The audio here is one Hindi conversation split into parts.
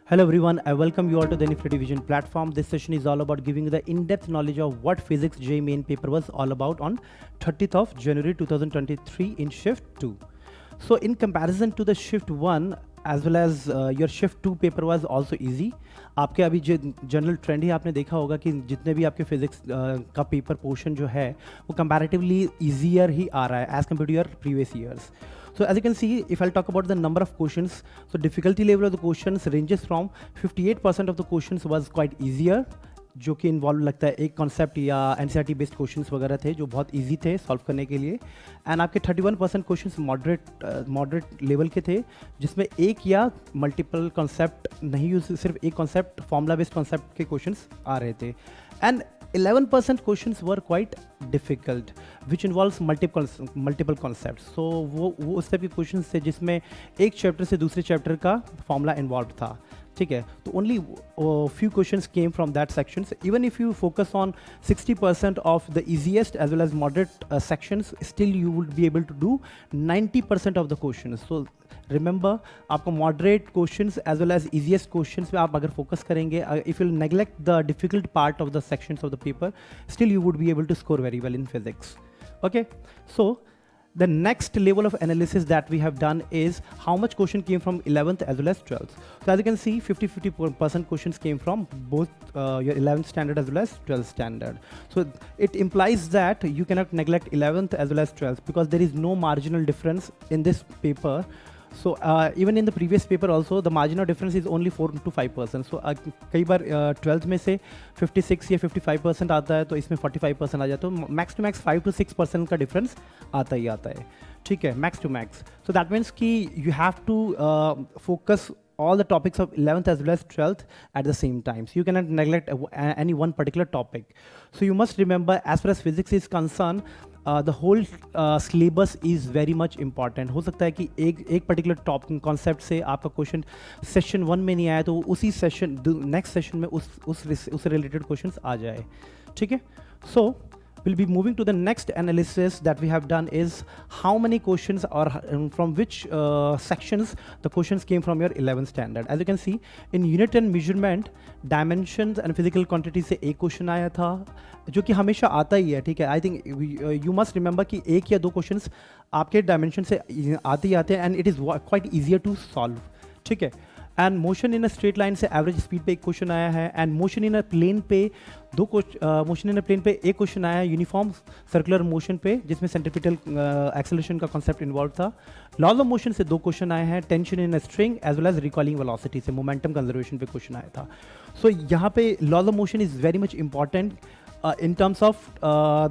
Hello everyone, I welcome you all to the Nifty Vision platform. This session is all about giving you the in-depth knowledge of what physics J main paper was all about on 30th of January 2023 in shift 2. So in comparison to the shift 1 as well as your shift 2 paper was also easy. आपके अभी जो जनरल ट्रेंड ही आपने देखा होगा कि जितने भी आपके फिजिक्स का पेपर पोर्शन जो है वो कंपैरेटिवली ईजियर ही आ रहा है as compare to your previous years. So as you can see, if I'll talk about the number of questions, so difficulty level of the questions ranges from 58% of the questions was quite easier, जो कि इन्वॉल्व लगता है एक कॉन्सेप्ट या एनसीईआरटी बेस्ड क्वेश्चंस वगैरह थे जो बहुत इजी थे सॉल्व करने के लिए. एंड आपके 31% क्वेश्चंस मॉडरेट लेवल के थे जिसमें एक या मल्टीपल कॉन्सेप्ट नहीं यूज, सिर्फ एक कॉन्सेप्ट फॉर्मूला बेस्ड कॉन्सेप्ट के क्वेश्चंस आ रहे थे. And 11% questions were quite difficult which involves multiple concepts. So वो उस टाइप के क्वेश्चंस थे जिसमें एक चैप्टर से दूसरे चैप्टर का फॉर्मूला इन्वॉल्व था. ठीक है, तो only few questions came from that sections. Even if you focus on 60% of the easiest as well as moderate sections, still you would be able to do 90% of the questions. So remember, आपको moderate questions as well as easiest questions पे आप अगर focus करेंगे, if you neglect the difficult part of the sections of the paper, still you would be able to score very well in physics. Okay, so the next level of analysis that we have done is how much question came from 11th as well as 12th. So as you can see, 50% questions came from both your 11th standard as well as 12th standard. So it implies that you cannot neglect 11th as well as 12th because there is no marginal difference in this paper. So even in the previous paper also the marginal difference is only 4 to 5%. So कई बार 12th में से 56 या 55% आता है तो इसमें 45% आ जाता है, तो मैक्स टू मैक्स 5 to 6% का डिफरेंस आता ही आता है. ठीक है, max to max. So that means कि you have to focus all the topics of 11th as well as 12th at the same time. So you cannot neglect any one particular topic. So you must remember, as far as physics is concerned, the whole syllabus is very much important. हो सकता है कि एक particular टॉपिक कॉन्सेप्ट से आपका क्वेश्चन सेशन 1 में नहीं आया तो उसी सेशन नेक्स्ट सेशन में उस रिलेटेड क्वेश्चंस आ जाए. ठीक है, सो we'll be moving to the next analysis that we have done is how many questions or from which sections the questions came from your 11th standard. As you can see, in unit and measurement, dimensions and physical quantities से एक क्वेश्चन आया था जो कि हमेशा आता ही है. ठीक है, I think you must remember कि एक या दो क्वेश्चंस आपके डायमेंशन से आते ही आते हैं and it is quite easier to solve. ठीक है, and motion in a straight line से एवरेज स्पीड पे एक क्वेश्चन आया है, and motion in a plane पे मोशन इन अ प्लेन पे एक क्वेश्चन आया है यूनिफॉर्म सर्कुलर मोशन पे जिसमें सेंट्रीपिटल एक्सेलरेशन का कॉन्सेप्ट इन्वॉल्व था. लॉज ऑफ मोशन से दो क्वेश्चन आए हैं, tension in a string as well as recoiling velocity से मोमेंटम कंजर्वेशन पे क्वेश्चन आया था. सो यहाँ पे laws of motion is very much important in terms of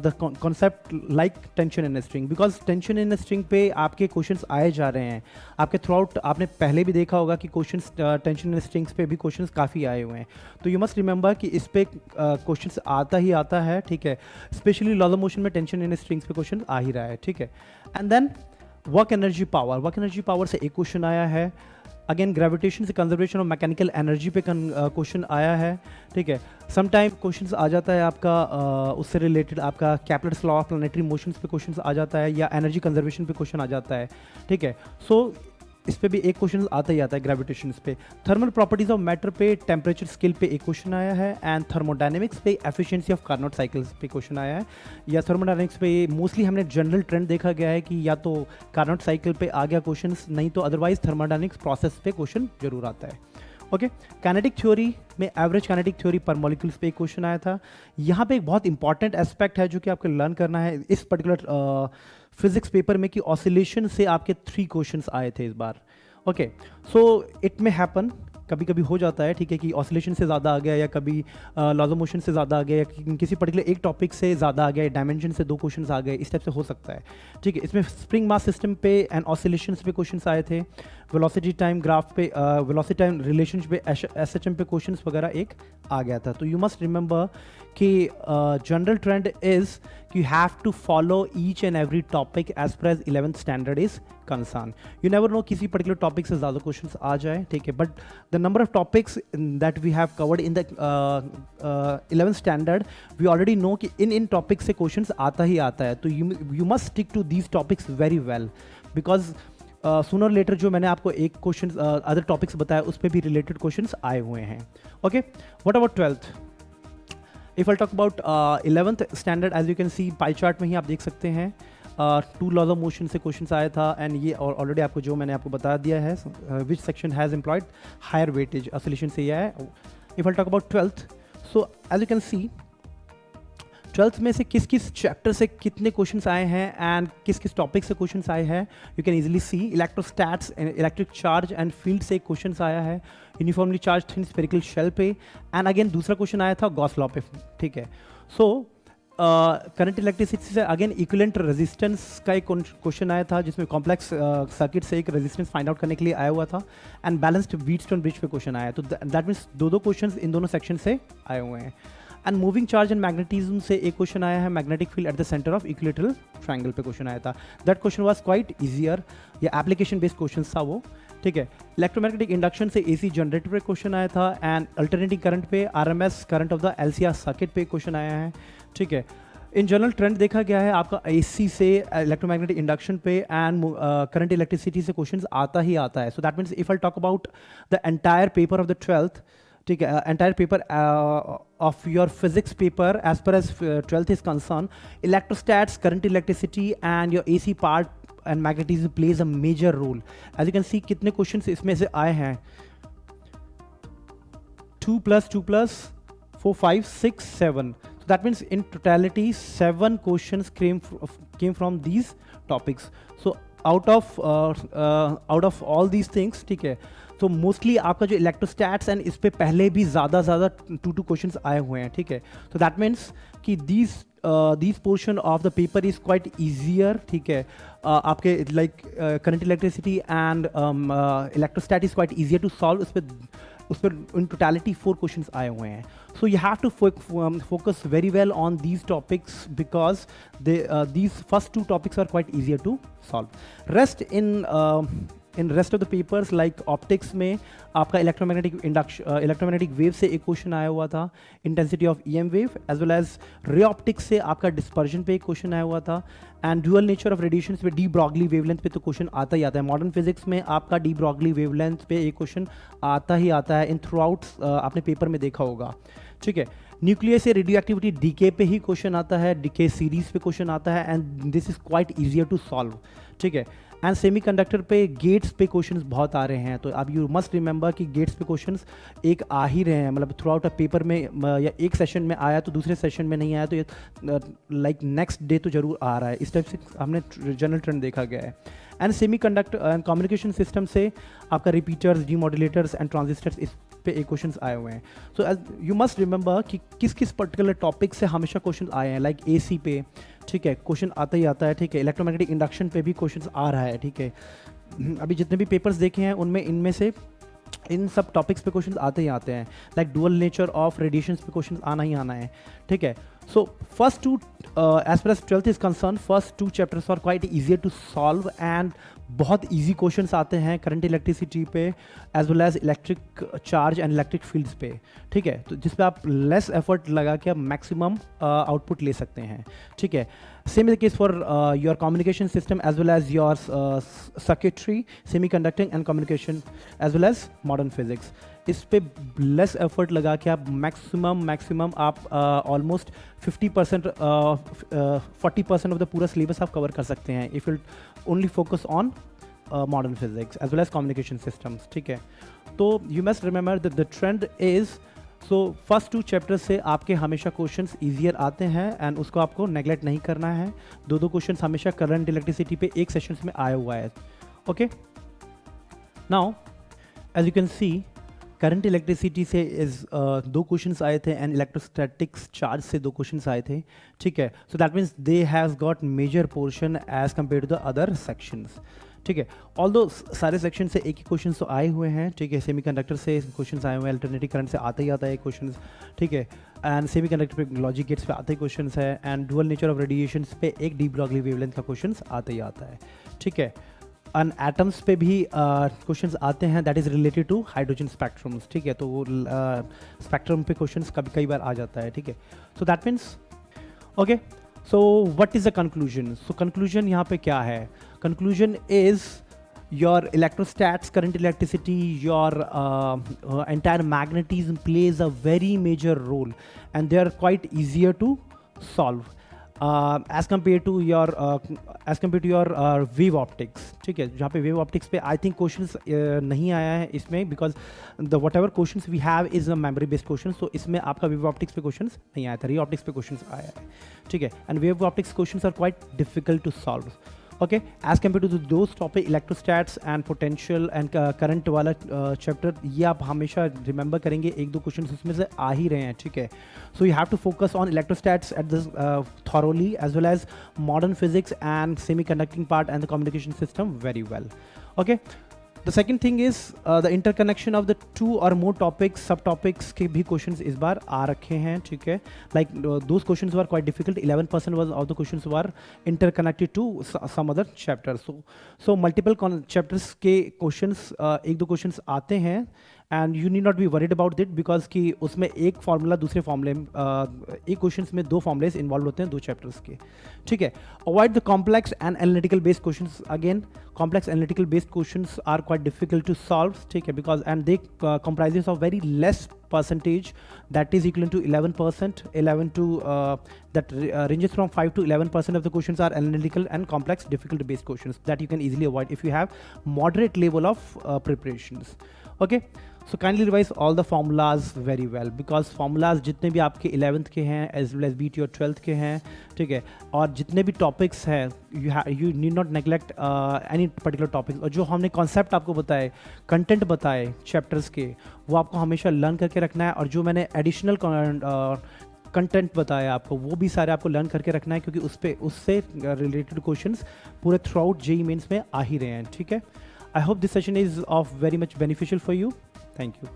the concept like tension in a string, because tension in a string पे आपके क्वेश्चंस आए जा रहे हैं. आपके थ्रू आउट आपने पहले भी देखा होगा कि क्वेश्चंस टेंशन इन स्ट्रिंग्स पे भी क्वेश्चंस काफ़ी आए हुए हैं. तो यू मस्ट रिमेंबर कि इस पे क्वेश्चंस आता ही आता है. ठीक है, स्पेशली लॉज ऑफ मोशन में टेंशन इन स्ट्रिंग्स पे क्वेश्चन आ ही रहा है. ठीक है, and then work energy power से एक क्वेश्चन आया है. अगेन ग्रेविटेशन से कंजर्वेशन ऑफ मैकेनिकल एनर्जी पे क्वेश्चन आया है. ठीक है, समटाइम क्वेश्चन आ जाता है आपका उससे रिलेटेड आपका Kepler's law of planetary motions पे क्वेश्चन आ जाता है या एनर्जी कंजर्वेशन पे क्वेश्चन आ जाता है. ठीक है, सो इस पे भी एक क्वेश्चन आता ही आता है ग्रेविटेशन पे. थर्मल प्रॉपर्टीज ऑफ मैटर पे टेम्परेचर स्केल पे एक क्वेश्चन आया है, एंड थर्मोडायनेमिक्स पे एफिशिएंसी ऑफ कार्नोट साइकिल्स पे क्वेश्चन आया है. या थर्मोडायनेमिक्स पे मोस्टली हमने जनरल ट्रेंड देखा गया है कि या तो कार्नोट साइकिल पे आ गया क्वेश्चन, नहीं तो अदरवाइज थर्मोडायनेमिक्स प्रोसेस पे क्वेश्चन जरूर आता है. ओके, काइनेटिक थ्योरी में एवरेज काइनेटिक थ्योरी पर मॉलिक्यूल्स पे एक क्वेश्चन आया था. यहाँ पे एक बहुत इंपॉर्टेंट एस्पेक्ट है जो कि आपको लर्न करना है इस पर्टिकुलर फिजिक्स पेपर में कि ऑसिलेशन से आपके 3 क्वेश्चंस आए थे इस बार. ओके, सो इट में हैपन, कभी कभी हो जाता है. ठीक है, कि ऑसिलेशन से ज़्यादा आ गया या कभी लॉज ऑफ मोशन से ज़्यादा आ गया या किसी पर्टिकुलर एक टॉपिक से ज़्यादा आ गया, डायमेंशन से 2 क्वेश्चंस आ गए, इस टाइप से हो सकता है. ठीक है, इसमें स्प्रिंग मास सिस्टम पे एंड ऑसिलेशंस पे क्वेश्चंस आए थे. वेलोसिटी टाइम ग्राफ पे वेलोसिटी टाइम रिलेशनशिप पे एसएचएम पे क्वेश्चंस वगैरह एक आ गया था. तो यू मस्ट रिमेंबर कि general trend is you have to follow each and every topic as far as 11th standard is concerned. You never know किसी particular topic से ज़्यादा questions आ जाए. ठीक है, but the number of topics that we have covered in the 11th standard, we already know कि इन topics से questions आता ही आता है. तो you must stick to these topics very well because sooner later जो मैंने आपको एक क्वेश्चन अदर टॉपिक्स बताया उस पर भी रिलेटेड क्वेश्चंस आए हुए हैं. Okay, what about 12th? If I talk about 11th standard, as you can see pie chart में ही आप देख सकते हैं 2 लॉज ऑफ मोशन से क्वेश्चन आया था. एंड ये ऑलरेडी आपको जो मैंने आपको बता दिया है which section has employed higher weightage, solution से यह है. If I talk about 12th, so as you can see 12th में से किस किस चैप्टर से कितने क्वेश्चंस आए हैं एंड किस किस टॉपिक से क्वेश्चंस आए हैं, you can easily see. Electrostatics, electric charge and field से क्वेश्चंस आया है. Uniformly charge thin spherical shell पे. एंड अगेन दूसरा क्वेश्चन आया था गॉस लॉ पे. ठीक है, सो करंट इलेक्ट्रिसिटी से अगेन इक्विवेलेंट रेजिस्टेंस का एक क्वेश्चन आया था जिसमें कॉम्प्लेक्स सर्किट से एक रेजिस्टेंस फाइंड आउट करने के लिए आया हुआ था. एंड बैलेंस्ड व्हीटस्टोन ब्रिज पे क्वेश्चन आया. तो दैट मीन्स दो क्वेश्चन इन दोनों सेक्शन से आए हुए हैं. And moving charge and magnetism से एक क्वेश्चन आया है. Magnetic field at the centre of equilateral triangle पे क्वेश्चन आया था. That question was quite easier, ये एप्लीकेशन बेस्ड क्वेश्चन था वो. ठीक है, इलेक्ट्रोमैग्नेटिक इंडक्शन से एसी जनरेटर पे क्वेश्चन आया था. एंड अल्टरनेटिंग करंट पे RMS current of the LCR circuit पे क्वेश्चन आया है. ठीक है, इन जनरल ट्रेंड देखा गया है आपका एसी से इलेक्ट्रोमैग्नेटिक इंडक्शन पे एंड करंट इलेक्ट्रिसिटी से क्वेश्चंस आता ही आता है. So that means if I talk about the entire paper of the 12th, ठीक है, entire paper of your physics paper as per as 12th is concern, electrostatics, current electricity and your AC part and magnetism plays a major role. As you can see कितने क्वेश्चंस इसमें से आए हैं, 2 + 2 + 4 5 6 7. So that means in totality 7 questions came from these topics. So out of all these things, ठीक है, तो मोस्टली आपका जो इलेक्ट्रोस्टैट्स एंड इस पे पहले भी ज़्यादा 2 क्वेश्चंस आए हुए हैं. ठीक है, तो दैट मीन्स कि these portion of the paper is quite easier. ठीक है, आपके like current electricity and electrostatics is quite easier to solve. उस पर इन टोटलिटी 4 क्वेश्चंस आए हुए हैं. So you have to focus very well on these topics because these first 2 topics are quite easier to solve. Rest in rest of the papers like optics में आपका इलेक्ट्रोमैग्नेटिक वेव से एक क्वेश्चन आया हुआ था, intensity of EM wave, as well as ray optics से आपका डिस्पर्जन पे एक क्वेश्चन आया हुआ था. And dual nature of radiation पे डी ब्रॉगली वेवलेंथ पे तो क्वेश्चन आता ही आता है. मॉडर्न फिजिक्स में आपका डी ब्रॉगली वेवलेंथ पे एक क्वेश्चन आता ही आता है. इन थ्रू आउट आपने पेपर में देखा होगा. ठीक है, न्यूक्लियर से रेडियो एक्टिविटी डीके पे ही क्वेश्चन आता है, डीके सीरीज पे क्वेश्चन आता है and this is quite easier to solve. ठीक है, एंड सेमीकंडक्टर पे गेट्स पे क्वेश्चंस बहुत आ रहे हैं. तो अब यू मस्ट रिमेंबर कि गेट्स पे क्वेश्चंस एक आ ही रहे हैं, मतलब थ्रू आउट अ पेपर में या एक सेशन में आया तो दूसरे सेशन में नहीं आया तो ये लाइक नेक्स्ट डे तो जरूर आ रहा है. इस टाइप से हमने जनरल ट्रेंड देखा गया है. एंड सेमीकंडक्टर एंड कम्युनिकेशन सिस्टम से आपका रिपीटर्स, डीमॉड्यूलेटर्स एंड ट्रांजिस्टर्स इस पे एक क्वेश्चंस आए हुए हैं. सो यू मस्ट रिमेंबर कि किस किस पर्टिकुलर टॉपिक से हमेशा क्वेश्चन आए हैं. लाइक एसी पे, ठीक है, क्वेश्चन आता ही आता है. ठीक है, इलेक्ट्रोमैग्नेटिक इंडक्शन पे भी क्वेश्चन आ रहा है. ठीक है, अभी जितने भी पेपर्स देखे हैं उनमें इनमें से इन सब टॉपिक्स पे क्वेश्चंस आते ही आते हैं. Like dual nature of radiations पे क्वेश्चंस आना ही आना है. ठीक है, so first 2 as per as 12th is concern, first 2 chapters are quite easier to solve and बहुत इजी क्वेश्चंस आते हैं करंट इलेक्ट्रिसिटी पे as well as electric charge and electric fields पे. ठीक है, तो जिस पे आप लेस एफर्ट लगा के आप मैक्सिमम आउटपुट ले सकते हैं. ठीक है, same is the case for your communication system as well as your circuitry, semiconducting and communication as well as modern physics. इस पे लेस एफर्ट लगा के आप मैक्सिमम आप ऑलमोस्ट 50% 40% ऑफ द पूरा सिलेबस आप कवर कर सकते हैं if you only focus on modern physics as well as communication systems. ठीक है, तो you must remember that the trend is, so first 2 chapter से आपके हमेशा क्वेश्चंस ईजियर आते हैं एंड उसको आपको नेगलेक्ट नहीं करना है. 2 क्वेश्चंस हमेशा करंट इलेक्ट्रिसिटी पे एक सेशंस में आया हुआ है. Okay, now as you can see current electricity से 2 क्वेश्चंस आए थे एंड इलेक्ट्रोस्टैटिक्स चार्ज से 2 क्वेश्चंस आए थे. ठीक है, so that means they has got major portion as compare to the other sections. ठीक है, ऑल्दो सारे सेक्शन से एक ही क्वेश्चन तो आए हुए हैं. ठीक है, सेमीकंडक्टर से क्वेश्चन आए हुए हैं, अल्टरनेटिव करंट से आता ही आता है क्वेश्चन. ठीक है, एंड सेमीकंडक्टर पे लॉजिक गेट्स पे आते ही क्वेश्चन है and dual nature of radiation पे एक डी ब्रॉगली वेवलेंथ का क्वेश्चन आता ही आता है. ठीक है, एंड एटम्स पे भी क्वेश्चंस आते हैं that is related to hydrogen spectrums. ठीक है, तो वो स्पेक्ट्रम पे क्वेश्चंस कई बार आ जाता है. ठीक है, so that means okay, so what is the conclusion. So conclusion यहाँ पे क्या है? Conclusion is your electrostats, current electricity, your entire magnetism plays a very major role, and they are quite easier to solve as compared to your wave optics. ठीक है, जहाँ पे wave optics पे I think questions नहीं आया है इसमें, because the whatever questions we have is a memory based question, so इसमें आपका wave optics पे questions नहीं आया था, ray optics पे questions आया है. ठीक है, and wave optics questions are quite difficult to solve. Okay, as compared to those topic electrostats and potential and current वाला chapter, ये आप हमेशा remember करेंगे, एक दो questions उसमें से आ ही रहे हैं. ठीक है, so you have to focus on electrostats at this thoroughly, as well as modern physics and semiconducting part and the communication system very well. Okay, the second thing is the interconnection of the two or more topics, subtopics के भी questions इस बार आ रखे हैं. ठीक है, like those questions were quite difficult. 11% was of the questions were interconnected to some other chapters. So multiple chapters के questions एक दो questions आते हैं, and you need not be worried about it, because कि उसमें एक फार्मूला दूसरे फार्मूले एक क्वेश्चंस में दो फार्मूलेस इन्वॉल्व होते हैं दो चैप्टर्स के. ठीक है, avoid the complex and analytical based questions. Again complex analytical based questions are quite difficult to solve. ठीक है, because and they comprises of very less percentage, that is equivalent to 11%. 11 to that ranges from 5 to 11% of the questions are analytical and complex difficult based questions that you can easily avoid if you have moderate level of preparations. Okay, so kindly revise all the formulas very well, because formulas जितने भी आपके 11th के हैं as well as BT और 12th के हैं. ठीक है, और जितने भी टॉपिक्स हैं you need not neglect any particular topics. और जो हमने कॉन्सेप्ट आपको बताए, कंटेंट बताए चैप्टर्स के, वो आपको हमेशा लर्न करके रखना है. और जो मैंने एडिशनल कंटेंट बताया आपको, वो भी सारे आपको लर्न करके रखना है, क्योंकि उससे रिलेटेड क्वेश्चंस पूरे थ्रू आउट जेईई मेंस में आ ही रहे हैं. ठीक है, I hope this session is of very much beneficial for you. Thank you.